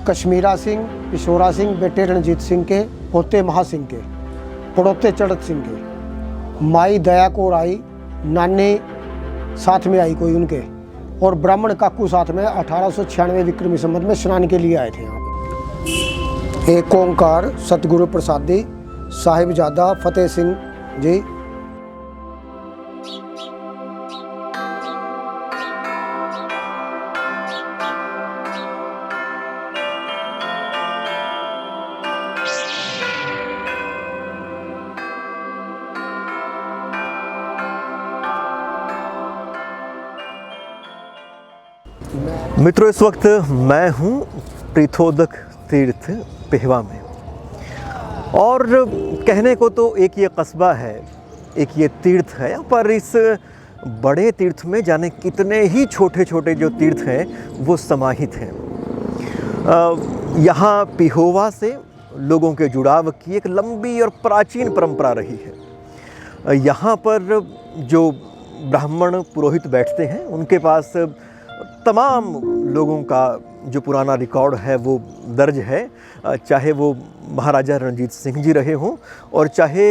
कश्मीरा सिंह, पिशोरा सिंह बेटे रणजीत सिंह के, पोते महा सिंह के, पड़ोते चढ़त सिंह के, माई दया कौर आई, नानी साथ में आई कोई उनके, और ब्राह्मण काकू साथ में 1896 विक्रमी संवत में स्नान के लिए आए थे यहाँ पे। एक ओंकार सतगुरु प्रसादी साहिबजादा फतेह सिंह जी। मित्रों, इस वक्त मैं हूँ प्रीथोदक तीर्थ पेहवा में, और कहने को तो एक ये कस्बा है, एक ये तीर्थ है, पर इस बड़े तीर्थ में जाने कितने ही छोटे छोटे जो तीर्थ हैं वो समाहित हैं। यहाँ पिहोवा से लोगों के जुड़ाव की एक लंबी और प्राचीन परंपरा रही है। यहाँ पर जो ब्राह्मण पुरोहित बैठते हैं उनके पास तमाम लोगों का जो पुराना रिकॉर्ड है वो दर्ज है, चाहे वो महाराजा रणजीत सिंह जी रहे हों और चाहे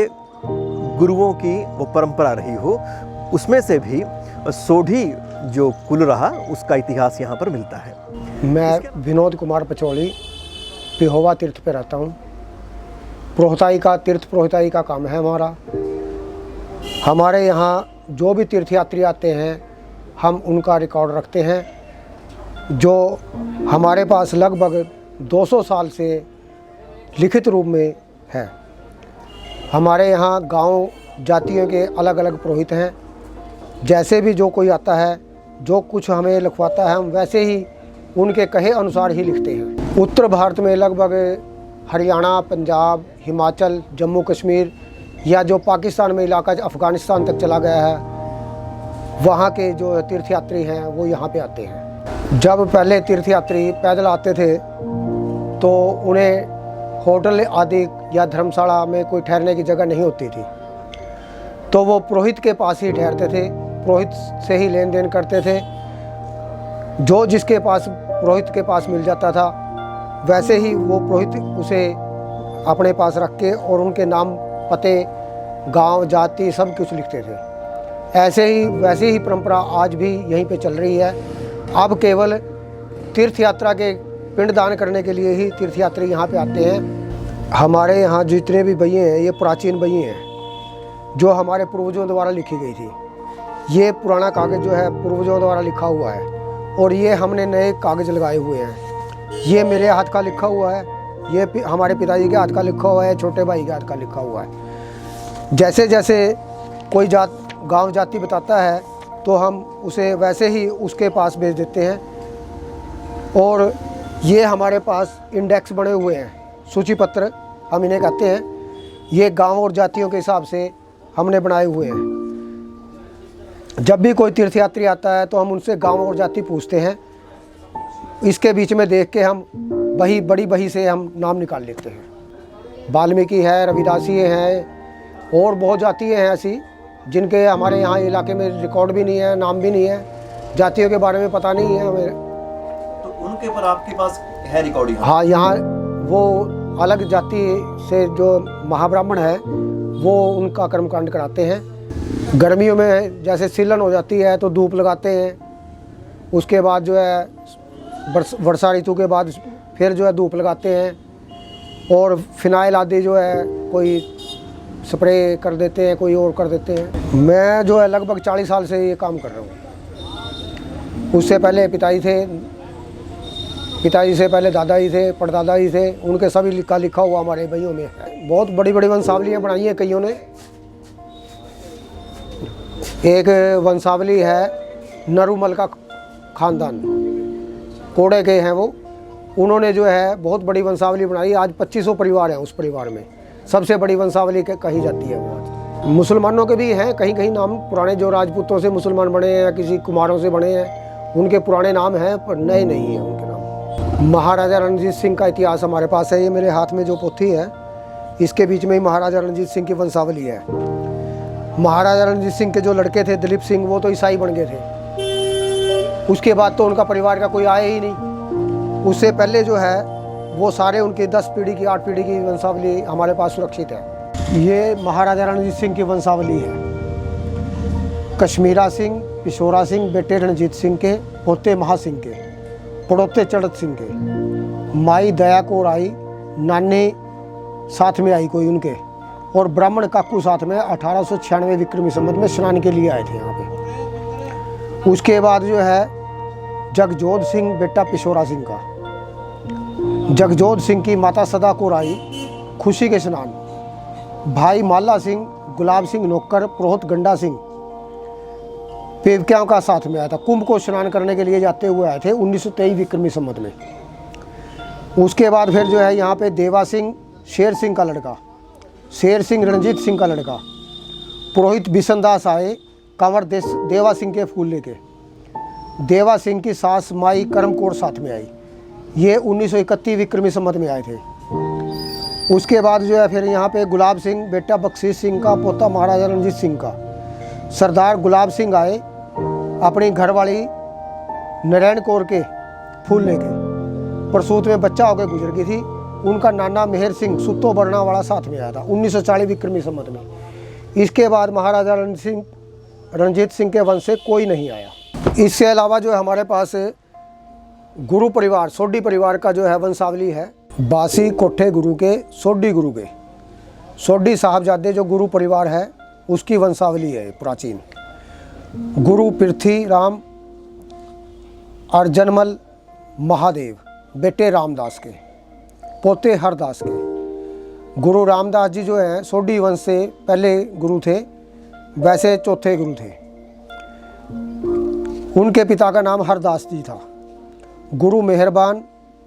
गुरुओं की वो परंपरा रही हो, उसमें से भी सोढ़ी जो कुल रहा उसका इतिहास यहाँ पर मिलता है। मैं विनोद कुमार पचौली पिहोवा तीर्थ पे रहता हूँ। प्रोहिताई का तीर्थ प्रोहिताई का काम है हमारा। हमारे यहाँ जो भी तीर्थयात्री आते हैं हम उनका रिकॉर्ड रखते हैं, जो हमारे पास लगभग 200 साल से लिखित रूप में है। हमारे यहाँ गांव जातियों के अलग अलग पुरोहित हैं। जैसे भी जो कोई आता है, जो कुछ हमें लिखवाता है, हम वैसे ही उनके कहे अनुसार ही लिखते हैं। उत्तर भारत में लगभग हरियाणा, पंजाब, हिमाचल, जम्मू कश्मीर या जो पाकिस्तान में इलाका अफ़गानिस्तान तक चला गया है, वहाँ के जो तीर्थयात्री हैं वो यहाँ पे आते हैं। जब पहले तीर्थयात्री पैदल आते थे तो उन्हें होटल आदि या धर्मशाला में कोई ठहरने की जगह नहीं होती थी, तो वो पुरोहित के पास ही ठहरते थे, पुरोहित से ही लेन देन करते थे। जो जिसके पास पुरोहित के पास मिल जाता था वैसे ही वो पुरोहित उसे अपने पास रख के और उनके नाम, पते, गांव, जाति सब कुछ लिखते थे। ऐसे ही वैसे ही परंपरा आज भी यहीं पे चल रही है। अब केवल तीर्थ यात्रा के पिंडदान करने के लिए ही तीर्थयात्री यहाँ पे आते हैं। हमारे यहाँ जितने भी बहिएँ हैं ये प्राचीन बहिएँ हैं जो हमारे पूर्वजों द्वारा लिखी गई थी। ये पुराना कागज़ जो है पूर्वजों द्वारा लिखा हुआ है और ये हमने नए कागज़ लगाए हुए हैं। ये मेरे हाथ का लिखा हुआ है, ये हमारे पिताजी के हाथ का लिखा हुआ है, छोटे भाई के हाथ का लिखा हुआ है। जैसे जैसे कोई गांव जाति बताता है तो हम उसे वैसे ही उसके पास भेज देते हैं। और ये हमारे पास इंडेक्स बने हुए हैं, सूची पत्र हम इन्हें कहते हैं। ये गांव और जातियों के हिसाब से हमने बनाए हुए हैं। जब भी कोई तीर्थयात्री आता है तो हम उनसे गांव और जाति पूछते हैं। इसके बीच में देख के हम बड़ी बही से हम नाम निकाल लेते हैं। वाल्मीकि है, रविदासी हैं और बहुत जातियाँ हैं ऐसी जिनके हमारे यहाँ इलाके में रिकॉर्ड भी नहीं है, नाम भी नहीं है, जातियों के बारे में पता नहीं है हमें। तो उनके पर आपके पास है रिकॉर्डिंग? हाँ, यहाँ वो अलग जाति से जो महाब्राह्मण है वो उनका कर्मकांड कराते हैं। गर्मियों में जैसे सीलन हो जाती है तो धूप लगाते हैं, उसके बाद जो है वर्षा ऋतु के बाद फिर जो है धूप लगाते हैं और फिनाइल आदि जो है कोई स्प्रे कर देते हैं, कोई और कर देते हैं। मैं जो है लगभग 40 साल से ये काम कर रहा हूँ। उससे पहले पिताजी थे, पिताजी से पहले दादा जी थे, परदादा जी थे, उनके सभी लिखा हुआ हमारे भाइयों में है। बहुत बड़ी बड़ी वंशावलियाँ बनाई हैं कईयों ने। एक वंशावली है नरुमल का खानदान, कोड़े के हैं वो, उन्होंने जो है बहुत बड़ी वंशावली बनाई। आज 2500 परिवार हैं उस परिवार में, सबसे बड़ी वंशावली कही जाती है वो। मुसलमानों के भी हैं कहीं कहीं नाम, पुराने जो राजपूतों से मुसलमान बने हैं या किसी कुमारों से बने हैं उनके पुराने नाम हैं, पर नए नहीं हैं उनके नाम। महाराजा रणजीत सिंह का इतिहास हमारे पास है। ये मेरे हाथ में जो पोथी है इसके बीच में ही महाराजा रणजीत सिंह की वंशावली है। महाराजा रणजीत सिंह के जो लड़के थे दिलीप सिंह, वो तो ईसाई बन गए थे। उसके बाद तो उनका परिवार का कोई आया ही नहीं। उससे पहले जो है वो सारे उनकी 10 पीढ़ी की 8 पीढ़ी की वंशावली हमारे पास सुरक्षित है। ये महाराजा रणजीत सिंह की वंशावली है। कश्मीरा सिंह, पिशोरा सिंह बेटे रणजीत सिंह के, पोते महासिंह के, पड़ोते चढ़त सिंह के, माई दया कौर आई, नानी साथ में आई कोई उनके, और ब्राह्मण काकू साथ में 1896 विक्रमी संवत में स्नान के लिए आए थे यहाँ पे। उसके बाद जो है जगजोत सिंह बेटा पिशोरा सिंह का, जगजोत सिंह की माता सदा कौर आई खुशी के स्नान, भाई माला सिंह, गुलाब सिंह नौकर, पुरोहित गंडा सिंह पेवकियाओं का साथ में आया था। कुंभ को स्नान करने के लिए जाते हुए आए थे 1923 विक्रमी संवत में। उसके बाद फिर जो है यहाँ पे देवा सिंह शेर सिंह का लड़का, शेर सिंह रणजीत सिंह का लड़का, पुरोहित बिशनदास आए कंवर देवा सिंह के फूल लेके, देवा सिंह की सास माई करम कौर साथ में आई। ये 1931 विक्रमी संवत में आए थे। उसके बाद जो है फिर यहाँ पे गुलाब सिंह बेटा बख्शीश सिंह का, पोता महाराजा रणजीत सिंह का, सरदार गुलाब सिंह आए अपनी घरवाली नारायण कौर के फूल लेके, प्रसूत में बच्चा होकर गुजर गई थी। उनका नाना मेहर सिंह सुत्तो बरना वाला साथ में आया था 1940 विक्रमी संवत में। इसके बाद महाराजा रणजीत सिंह के वंश से कोई नहीं आया। इसके अलावा जो है हमारे पास गुरु परिवार, सोडी परिवार का जो है वंशावली है। बासी कोठे गुरु के, सोडी गुरु के, सोडी साहबजादे जो गुरु परिवार है उसकी वंशावली है प्राचीन। गुरु पृथ्वी राम अर्जनमल महादेव बेटे रामदास के, पोते हरदास के। गुरु रामदास जी जो हैं सोडी वंश से पहले गुरु थे, वैसे चौथे गुरु थे। उनके पिता का नाम हरदास जी था। गुरु मेहरबान,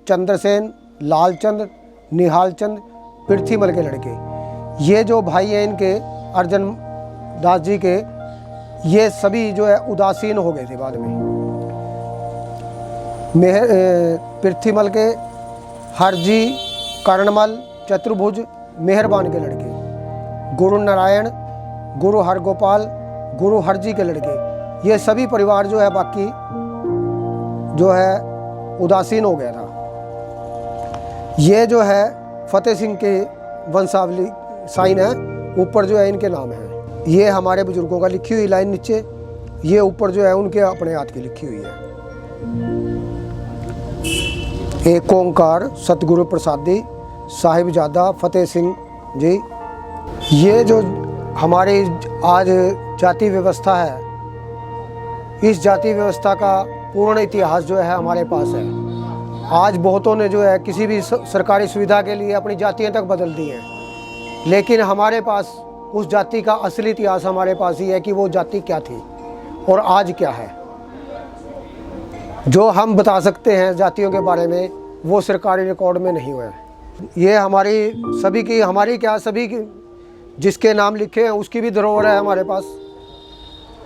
चंद्रसेन, लालचंद, निहालचंद पृथ्वीमल के लड़के। ये जो भाई हैं इनके अर्जन दास जी के, ये सभी जो है उदासीन हो गए थे बाद में। पृथ्वीमल के हरजी, कर्णमल, चतुर्भुज मेहरबान के लड़के, गुरु नारायण, गुरु हरगोपाल, गुरु हरजी के लड़के, ये सभी परिवार जो है बाकी जो है उदासीन हो गया था। ये जो है फतेह सिंह के वंशावली साइन है, ऊपर जो है इनके नाम है। ये हमारे बुजुर्गों का लिखी हुई लाइन नीचे, ये ऊपर जो है उनके अपने हाथ की लिखी हुई है। एक ओंकार सतगुरु प्रसादी साहिबजादा फतेह सिंह जी। ये जो हमारी आज जाति व्यवस्था है, इस जाति व्यवस्था का पूर्ण इतिहास जो है हमारे पास है। आज बहुतों ने जो है किसी भी सरकारी सुविधा के लिए अपनी जातियां तक बदल दी हैं, लेकिन हमारे पास उस जाति का असली इतिहास हमारे पास ही है कि वो जाति क्या थी और आज क्या है। जो हम बता सकते हैं जातियों के बारे में वो सरकारी रिकॉर्ड में नहीं हुआ है। ये हमारी सभी की, हमारी क्या सभी की, जिसके नाम लिखे हैं उसकी भी धरोहर है हमारे पास।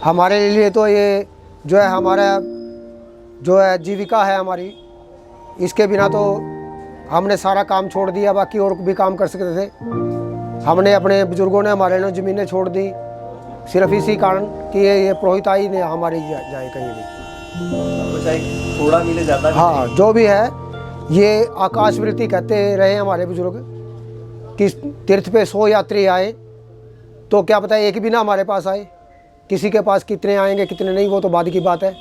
हमारे लिए तो ये जो है हमारा जो है जीविका है हमारी। इसके बिना तो हमने सारा काम छोड़ दिया, बाकी और भी काम कर सकते थे। हमने अपने बुजुर्गों ने हमारे लिए ज़मीनें छोड़ दी सिर्फ इसी कारण कि ये पुरोहिताई ने हमारी जाए कहीं भी, थोड़ा मिले ज़्यादा। हाँ, जो भी है ये आकाशवृत्ति कहते रहे हमारे बुजुर्ग कि तीर्थ पे 100 यात्री आए तो क्या पता एक भी ना हमारे पास आए। किसी के पास कितने आएंगे कितने नहीं वो तो बाद की बात है।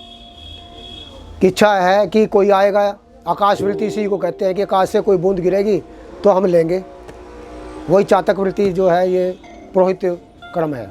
कि इच्छा है कि कोई आएगा, आकाशवृत्ति इसी को कहते हैं कि आकाश से कोई बूंद गिरेगी तो हम लेंगे। वही चातक वृत्ति जो है ये पुरोहित क्रम है।